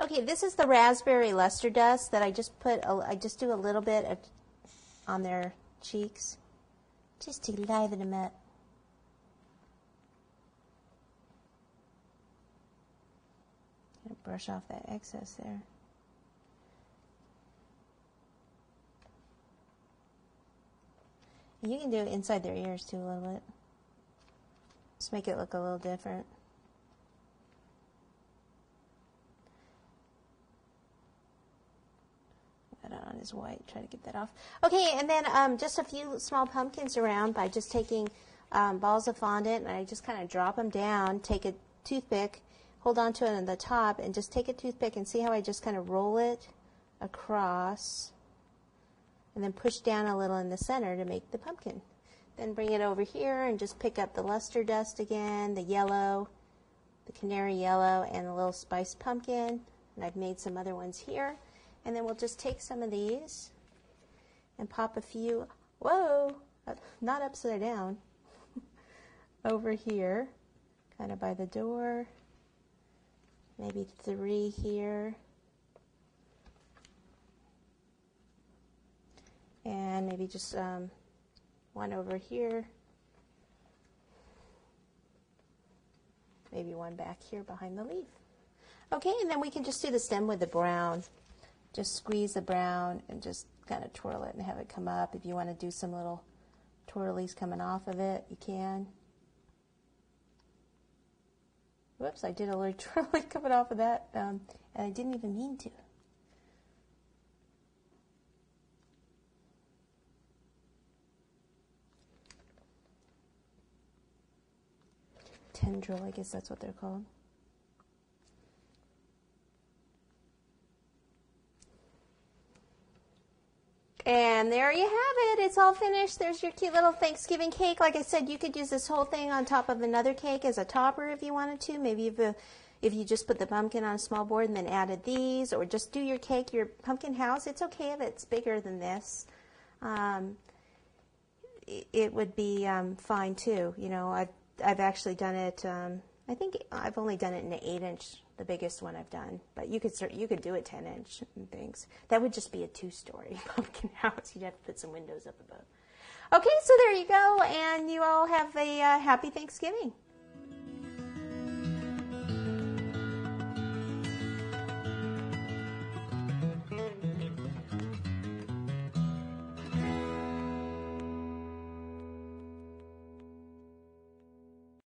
Okay, this is the raspberry luster dust that I just put, I just do a little bit on their cheeks, just to liven them up. Brush off that excess there. And you can do it inside their ears too a little bit. Just make it look a little different. Put that on his white, try to get that off. Okay, and then just a few small pumpkins around by just taking balls of fondant, and I just kind of drop them down, take a toothpick, hold on to it on the top, and just take a toothpick and see how I just kind of roll it across and then push down a little in the center to make the pumpkin. Then bring it over here and just pick up the luster dust again, the yellow, the canary yellow, and a little spiced pumpkin. And I've made some other ones here. And then we'll just take some of these and pop a few, whoa, not upside down, over here, kind of by the door. Maybe 3 here. And maybe just 1 over here. Maybe 1 back here behind the leaf. Okay, and then we can just do the stem with the brown. Just squeeze the brown and just kind of twirl it and have it come up. If you want to do some little twirlies coming off of it, you can. Whoops, I did a little twirly coming off of that, and I didn't even mean to. Tendril, I guess that's what they're called. And there you have it. It's all finished. There's your cute little Thanksgiving cake. Like I said, you could use this whole thing on top of another cake as a topper if you wanted to. Maybe if you just put the pumpkin on a small board and then added these, or just do your cake, your pumpkin house. It's okay if it's bigger than this. It would be fine too. You know, I've actually done it. I think I've only done it in an 8-inch. The biggest one I've done, but you could do a 10-inch and things. That would just be a 2-story pumpkin house. You'd have to put some windows up above. Okay, so there you go, and you all have a happy Thanksgiving.